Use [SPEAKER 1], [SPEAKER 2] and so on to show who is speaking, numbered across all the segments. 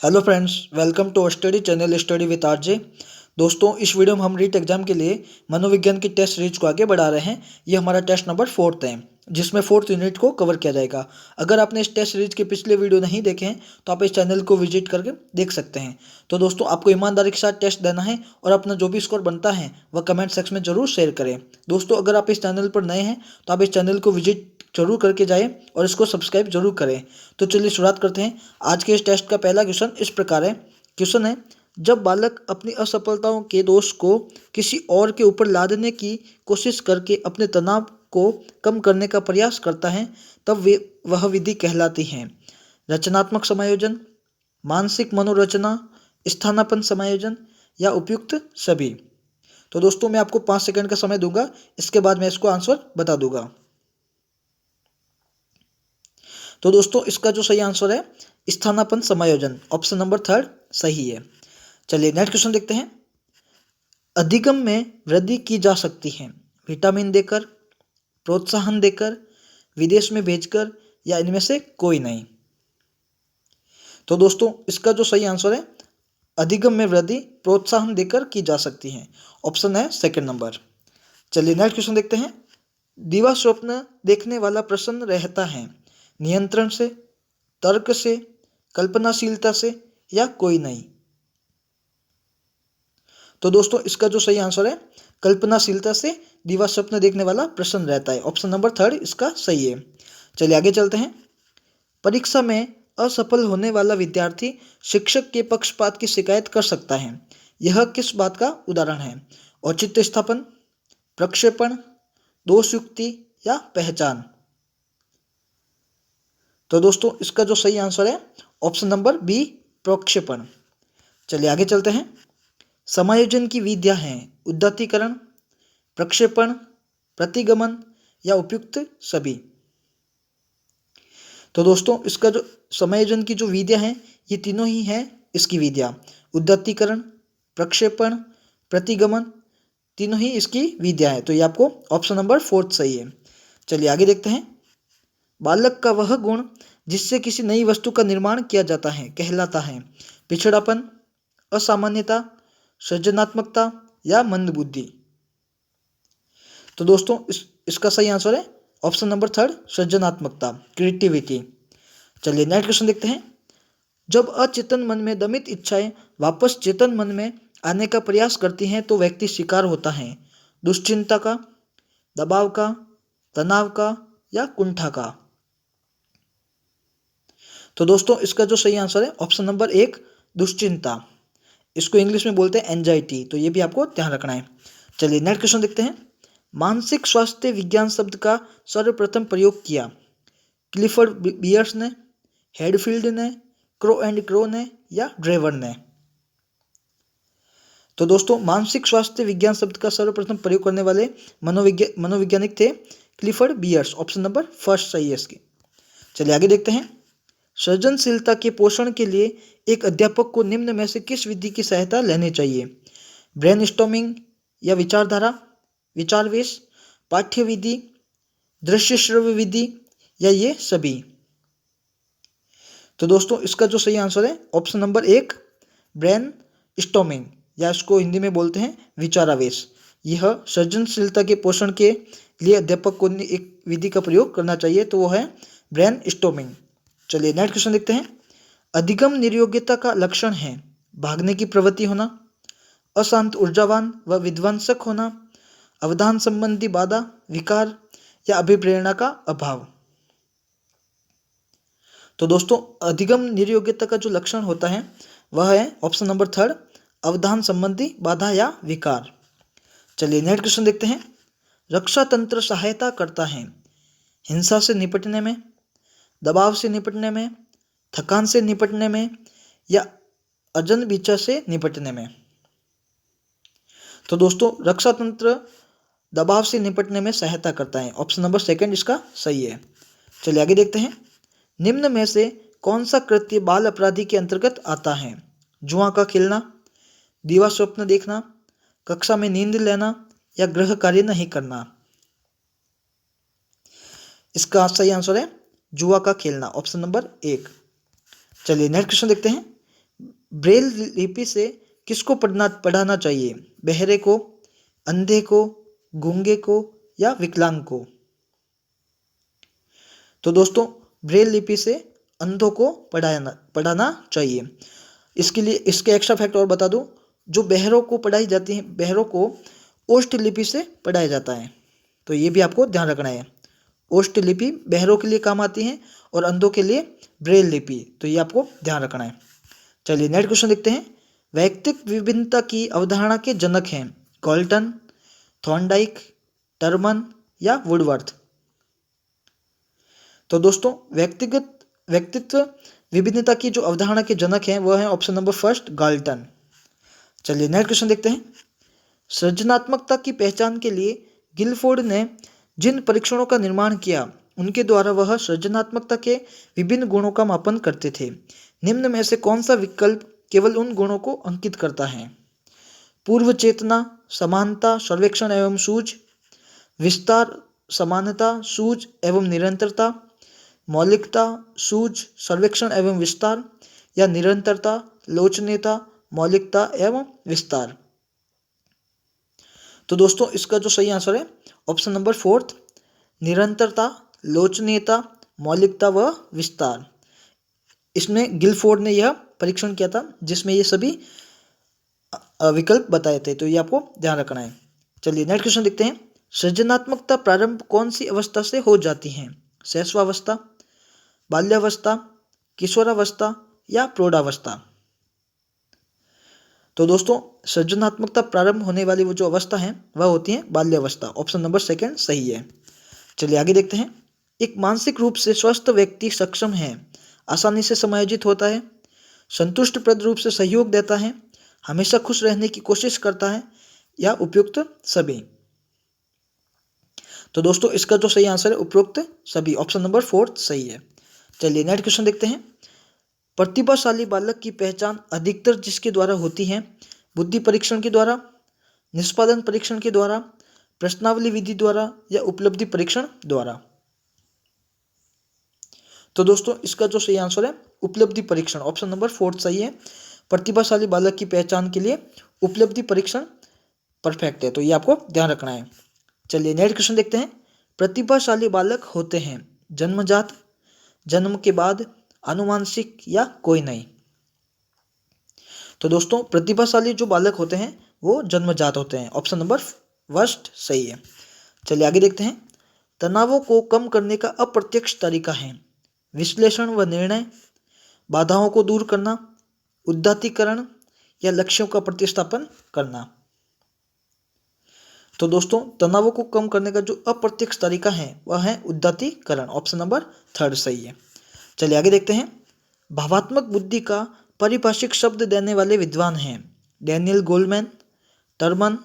[SPEAKER 1] Hello friends, welcome to study channel study with RJ. दोस्तों, इस video में हम रीट एग्जाम के लिए मनोविज्ञान की टेस्ट सीरीज को आगे बढ़ा रहे हैं। ये हमारा टेस्ट नंबर 4 है, जिसमें 4th यूनिट को कवर किया जाएगा। अगर आपने इस टेस्ट सीरीज के पिछले वीडियो नहीं देखे हैं तो आप इस चैनल को विजिट करके देख सकते हैं। तो दोस्तों, आपको ईमानदारी के साथ टेस्ट देना है और अपना जो भी स्कोर बनता है वह कमेंट सेक्शन में जरूर शेयर करें। दोस्तों, अगर आप इस चैनल पर नए हैं तो आप इस चैनल को विजिट जरूर करके जाएं और इसको सब्सक्राइब जरूर करें। तो चलिए शुरुआत करते हैं। आज के इस टेस्ट का पहला क्वेश्चन इस प्रकार है। क्वेश्चन है, जब बालक अपनी असफलताओं के दोष को किसी और के ऊपर लादने की कोशिश करके अपने तनाव को कम करने का प्रयास करता है तब वह विधि कहलाती है रचनात्मक समायोजन, मानसिक मनोरचना, स्थानापन्न समायोजन या उपयुक्त सभी। तो दोस्तों, मैं आपको 5 सेकंड का समय दूंगा, इसके बाद मैं इसको आंसर बता दूंगा। तो दोस्तों, इसका जो सही आंसर है स्थानापन्न समायोजन, ऑप्शन नंबर 3 सही है। चलिए नेक्स्ट क्वेश्चन देखते हैं। अधिगम में वृद्धि की जा सकती है विटामिन देकर, प्रोत्साहन देकर, विदेश में भेजकर या इनमें से कोई नहीं। तो दोस्तों, इसका जो सही आंसर है अधिगम में वृद्धि प्रोत्साहन देकर की जा सकती है, ऑप्शन है सेकंड नंबर। चलिए नेक्स्ट क्वेश्चन देखते हैं। दिवा स्वप्न देखने वाला प्रसन्न रहता है नियंत्रण से, तर्क से, कल्पनाशीलता से या कोई नहीं। तो दोस्तों, इसका जो सही आंसर है कल्पनाशीलता से दिवा स्वप्न देखने वाला प्रसन्न रहता है, ऑप्शन नंबर 3 इसका सही है। चलिए आगे चलते हैं। परीक्षा में असफल होने वाला विद्यार्थी शिक्षक के पक्षपात की शिकायत कर सकता है। यह किस बात का उदाहरण है? औचित्य स्थापन, प्रक्षेपण, दोष युक्ति या पहचान। तो दोस्तों, इसका जो सही आंसर है ऑप्शन नंबर बी, प्रक्षेपण। चलिए आगे चलते हैं। समायोजन की विधियां हैं उद्यतीकरण, प्रक्षेपण, प्रतिगमन या उपयुक्त सभी। तो दोस्तों, इसका जो समायोजन की जो विधियां हैं ये तीनों ही हैं इसकी विधियां, उद्यतीकरण, प्रक्षेपण, प्रतिगमन, तीनों ही इसकी विधियां हैं। तो ये आपको ऑप्शन नंबर 4 सही है। चलिए आगे देखते हैं। बालक का वह गुण जिससे किसी नई वस्तु का निर्माण किया जाता है कहलाता है पिछड़ापन, असामान्यता, सृजनात्मकता या मंदबुद्धि। तो दोस्तों, इसका सही आंसर है ऑप्शन नंबर 3 सृजनात्मकता, क्रिएटिविटी। चलिए नेक्स्ट क्वेश्चन देखते हैं। जब अचेतन मन में दमित इच्छाएं वापस चेतन मन में आने का प्रयास करती हैं तो व्यक्ति शिकार होता है दुश्चिंता का, दबाव का, तनाव का या कुंठा का। तो दोस्तों, इसका जो सही आंसर है ऑप्शन नंबर 1 दुश्चिंता। इसको इंग्लिश में बोलते हैं एंजाइटी, तो ये भी आपको ध्यान रखना है। चलिए नेक्स्ट क्वेश्चन देखते हैं। मानसिक स्वास्थ्य विज्ञान शब्द का सर्वप्रथम प्रयोग किया क्लिफर्ड बियर्स ने, हेडफील्ड ने, क्रो एंड क्रो ने या ड्रेवर ने। तो दोस्तों, मानसिक स्वास्थ्य विज्ञान शब्द का सर्वप्रथम प्रयोग करने वाले मनोवैज्ञानिक थे क्लिफर्ड बियर्स, ऑप्शन नंबर 1 सही है इसकी। चलिए आगे देखते हैं। सृजनशीलता के पोषण के लिए एक अध्यापक को निम्न में से किस विधि की सहायता लेनी चाहिए? ब्रेनस्टॉर्मिंग या विचारधारा, विचारवेश, पाठ्य विधि, दृश्य श्रव्य विधि या ये सभी। तो दोस्तों, इसका जो सही आंसर है ऑप्शन नंबर 1 ब्रेन स्टॉर्मिंग, या इसको हिंदी में बोलते हैं विचारावेश। यह सृजनशीलता के पोषण के लिए अध्यापक को एक विधि का प्रयोग करना चाहिए, तो वो है ब्रेन स्टॉर्मिंग। चलिए नेक्स्ट क्वेश्चन देखते हैं। अधिगम निर्योग्यता का लक्षण है भागने की प्रवृत्ति होना, अशांत ऊर्जावान व विध्वंसक होना, अवधान संबंधी बाधा, विकार या अभिप्रेरणा का अभाव। तो दोस्तों, अधिगम निर्योग्यता का जो लक्षण होता है वह है ऑप्शन नंबर 3 अवधान संबंधी बाधा या विकार। चलिए नेक्स्ट क्वेश्चन देखते हैं। रक्षा तंत्र सहायता करता है हिंसा से निपटने में, दबाव से निपटने में, थकान से निपटने में या अजनबीचा से निपटने में। तो दोस्तों, रक्षा तंत्र दबाव से निपटने में सहायता करता है, ऑप्शन नंबर 2 इसका सही है। चलिए आगे देखते हैं। निम्न में से कौन सा कृत्य बाल अपराधी के अंतर्गत आता है? जुआ का खेलना, दिवा स्वप्न देखना, कक्षा में नींद लेना या गृह कार्य नहीं करना। इसका सही आंसर है जुआ का खेलना, ऑप्शन नंबर 1। चलिए नेक्स्ट क्वेश्चन देखते हैं। ब्रेल लिपि से किसको पढ़ाना चाहिए? बहरे को, अंधे को, गूंगे को या विकलांग को? तो दोस्तों ब्रेल लिपि से अंधों को पढ़ाना चाहिए। इसके लिए इसके एक्स्ट्रा फैक्ट और बता दूं, जो बहरों को पढ़ाई जाती है, बहरों को ओष्ठ लिपि से पढ़ाया जाता है, तो ये भी आपको ध्यान रखना है। ओष्ठ लिपि बहरों के लिए काम आती है और अंधों के लिए ब्रेल लिपि, तो ये आपको ध्यान रखना है। चलिए नेक्स्ट क्वेश्चन देखते हैं। वैयक्तिक विभिन्नता की अवधारणा के जनक हैं गॉल्टन, थॉर्नडाइक, टर्मन या वुडवर्थ? तो दोस्तों व्यक्तित्व विभिन्नता की जो अवधारणा के जनक हैं वह है ऑप्शन नंबर फर्स्ट गाल्टन। चलिए नेक्स्ट क्वेश्चन देखते हैं। सृजनात्मकता की पहचान के लिए गिलफोर्ड ने जिन परीक्षणों का निर्माण किया उनके द्वारा वह सृजनात्मकता के विभिन्न गुणों का मापन करते थे। निम्न में से कौन सा विकल्प केवल उन गुणों को अंकित करता है? पूर्व चेतना, समानता, सर्वेक्षण एवं सूझ, विस्तार, समानता, सूझ एवं निरंतरता, मौलिकता, सूझ, सर्वेक्षण एवं विस्तार या निरंतरता, लोचनीयता, मौलिकता एवं विस्तार? तो दोस्तों इसका जो सही आंसर है ऑप्शन नंबर फोर्थ, निरंतरता, लोचनीयता, मौलिकता व विस्तार। इसमें गिलफोर्ड ने यह परीक्षण किया था जिसमें ये सभी विकल्प बताए थे, तो ये आपको ध्यान रखना है। चलिए नेक्स्ट क्वेश्चन देखते हैं। सृजनात्मकता प्रारंभ कौन सी अवस्था से हो जाती है? शैशवावस्था, बाल्यावस्था, किशोरावस्था या प्रौढ़ावस्था? तो दोस्तों सृजनात्मकता प्रारंभ होने वाली वो जो अवस्था है वह होती है बाल्यावस्था। ऑप्शन नंबर सेकंड सही है। चलिए आगे देखते हैं। एक मानसिक रूप से स्वस्थ व्यक्ति सक्षम है, आसानी से समायोजित होता है, संतुष्टप्रद रूप से सहयोग देता है, हमेशा खुश रहने की कोशिश करता है या उपयुक्त सभी? तो दोस्तों इसका जो सही आंसर है उपयुक्त सभी, ऑप्शन नंबर फोर्थ सही है। चलिए नेक्स्ट क्वेश्चन देखते हैं। प्रतिभाशाली बालक की पहचान अधिकतर जिसके द्वारा होती है? बुद्धि परीक्षण के द्वारा, निष्पादन परीक्षण के द्वारा, प्रश्नावली विधि द्वारा या उपलब्धि परीक्षण द्वारा? तो दोस्तों इसका जो सही आंसर है उपलब्धि परीक्षण, ऑप्शन नंबर फोर्थ सही है। प्रतिभाशाली बालक की पहचान के लिए उपलब्धि परीक्षण परफेक्ट है, तो ये आपको ध्यान रखना है। चलिए नेक्स्ट क्वेश्चन देखते हैं। प्रतिभाशाली बालक होते हैं जन्मजात, जन्म के बाद, आनुवांशिक या कोई नहीं? तो दोस्तों प्रतिभाशाली जो बालक होते हैं वो जन्मजात होते हैं, ऑप्शन नंबर फर्स्ट सही है। चलिए आगे देखते हैं। तनावों को कम करने का अप्रत्यक्ष तरीका है विश्लेषण व निर्णय, बाधाओं को दूर करना, उदात्तीकरण या लक्ष्यों का प्रतिस्थापन करना? तो दोस्तों तनावों को कम करने का जो अप्रत्यक्ष तरीका है वह है उदात्तीकरण, ऑप्शन नंबर थर्ड सही है। चलिए आगे देखते हैं। भावात्मक बुद्धि का पारिभाषिक शब्द देने वाले विद्वान हैं डैनियल गोलमैन, टर्मन,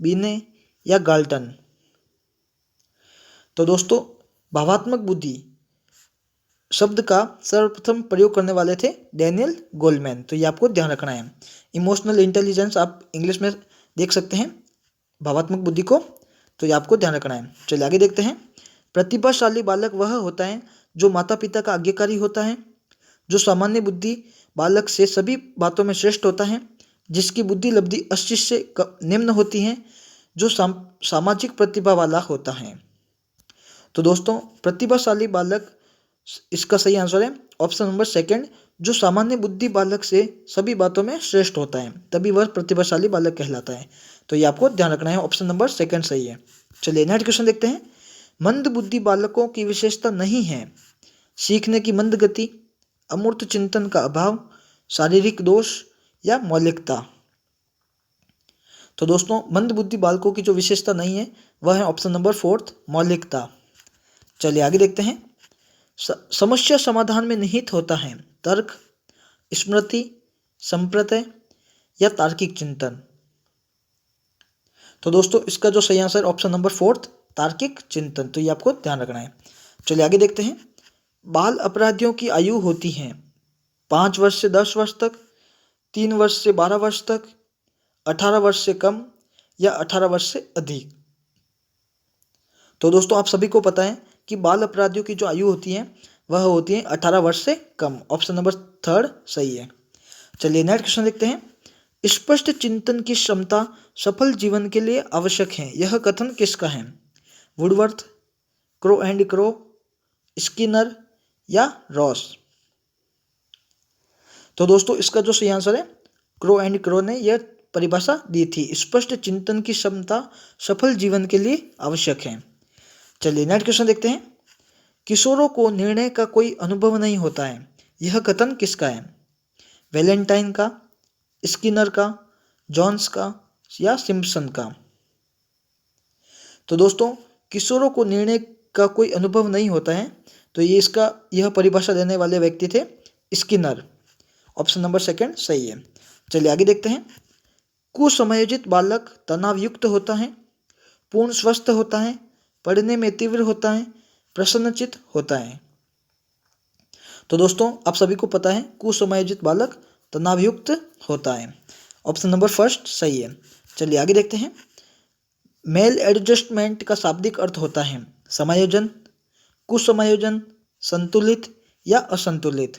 [SPEAKER 1] बीने या गाल्टन? तो दोस्तों भावात्मक बुद्धि शब्द का सर्वप्रथम प्रयोग करने वाले थे डैनियल गोलमैन, तो ये आपको ध्यान रखना है। इमोशनल इंटेलिजेंस आप इंग्लिश में देख सकते हैं भावात्मक बुद्धि को, तो ये आपको ध्यान रखना है। चलिए आगे देखते हैं। प्रतिभाशाली बालक वह होता है जो माता पिता का आज्ञाकारी होता है, जो सामान्य बुद्धि बालक से सभी बातों में श्रेष्ठ होता है, जिसकी बुद्धि लब्धि 80 से निम्न होती है, जो सामाजिक प्रतिभा वाला होता है? तो दोस्तों प्रतिभाशाली बालक इसका सही आंसर है ऑप्शन नंबर सेकंड, जो सामान्य बुद्धि बालक से सभी बातों में श्रेष्ठ होता है तभी वह प्रतिभाशाली बालक कहलाता है, तो ये आपको ध्यान रखना है, ऑप्शन नंबर सेकंड सही है। चलिए नेक्स्ट क्वेश्चन देखते हैं। मंद बुद्धि बालकों की विशेषता नहीं है सीखने की मंद गति, अमूर्त चिंतन का अभाव, शारीरिक दोष या मौलिकता? तो दोस्तों मंद बुद्धि बालकों की जो विशेषता नहीं है वह है ऑप्शन नंबर फोर्थ मौलिकता। चलिए आगे देखते हैं। समस्या समाधान में निहित होता है तर्क, स्मृति, संप्रत्यय या तार्किक चिंतन? तो दोस्तों इसका जो सही आंसर ऑप्शन नंबर फोर्थ तार्किक चिंतन, तो ये आपको ध्यान रखना है। चलिए आगे देखते हैं। बाल अपराधियों की आयु होती है 5 वर्ष से 10 वर्ष तक, 3 वर्ष से 12 वर्ष तक, 18 वर्ष से कम या 18 वर्ष से अधिक? तो दोस्तों आप सभी को पता है कि बाल अपराधियों की जो आयु होती है वह होती है 18 वर्ष से कम, ऑप्शन नंबर थर्ड सही है। चलिए नेक्स्ट क्वेश्चन देखते हैं। स्पष्ट चिंतन की क्षमता सफल जीवन के लिए आवश्यक है, यह कथन किसका है? Woodworth, crow and crow, Skinner या रॉस? तो दोस्तों इसका जो सही आंसर है, क्रो एंड क्रो ने यह परिभाषा दी थी। स्पष्ट चिंतन की क्षमता सफल जीवन के लिए आवश्यक है। चलिए नेक्स्ट क्वेश्चन देखते हैं। किशोरों को निर्णय का कोई अनुभव नहीं होता है, यह कथन किसका है? वैलेंटाइन का, स्किनर का, जॉन्स का या सिम्पसन का? तो दोस्तों किशोरों को निर्णय का कोई अनुभव नहीं होता है, तो यह परिभाषा देने वाले व्यक्ति थे स्किनर। ऑप्शन नंबर सेकंड सही है। चलिए आगे देखते हैं। कुसमयोजित बालक तनावयुक्त होता है, पूर्ण स्वस्थ होता है, पढ़ने में तीव्र होता है, प्रसन्नचित्त होता है? तो दोस्तों आप सभी को पता है कुसमयोजित बालक तनावयुक्त होता है। ऑप्शन नंबर फर्स्ट सही है। चलिए आगे देखते हैं। मेल एडजस्टमेंट का शाब्दिक अर्थ होता है समायोजन, कुसमायोजन, संतुलित या असंतुलित?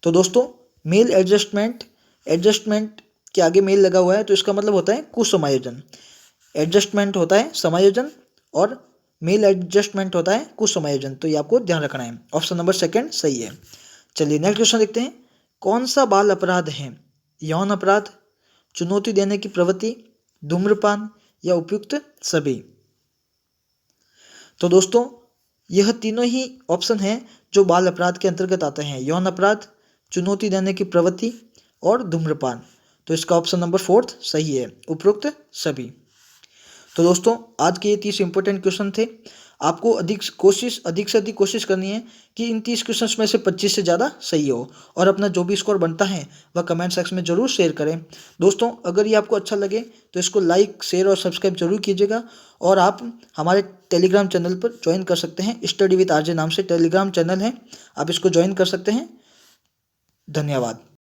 [SPEAKER 1] तो दोस्तों मेल एडजस्टमेंट के आगे मेल लगा हुआ है, तो इसका मतलब होता है कुसमायोजन। एडजस्टमेंट होता है समायोजन और मेल एडजस्टमेंट होता है कुसमायोजन, तो ये आपको ध्यान रखना है। ऑप्शन नंबर सेकंड सही है। चलिए नेक्स्ट क्वेश्चन देखते हैं। कौन सा बाल अपराध है? यौन अपराध, चुनौती देने की प्रवृत्ति, धूम्रपान या उपयुक्त सभी? तो दोस्तों यह तीनों ही ऑप्शन हैं जो बाल अपराध के अंतर्गत आते हैं। यौन अपराध, चुनौती देने की प्रवृत्ति और धूम्रपान। तो इसका ऑप्शन नंबर फोर्थ सही है, उपयुक्त सभी। तो दोस्तों आज के ये 30 इंपॉर्टेंट क्वेश्चन थे। आपको अधिक से अधिक कोशिश करनी है कि इन 30 क्वेश्चंस में से 25 से ज़्यादा सही हो, और अपना जो भी स्कोर बनता है वह कमेंट सेक्शन में ज़रूर शेयर करें। दोस्तों अगर ये आपको अच्छा लगे तो इसको लाइक, शेयर और सब्सक्राइब जरूर कीजिएगा, और आप हमारे टेलीग्राम चैनल पर ज्वाइन कर सकते हैं। स्टडी विद आरजे नाम से टेलीग्राम चैनल है, आप इसको ज्वाइन कर सकते हैं। धन्यवाद।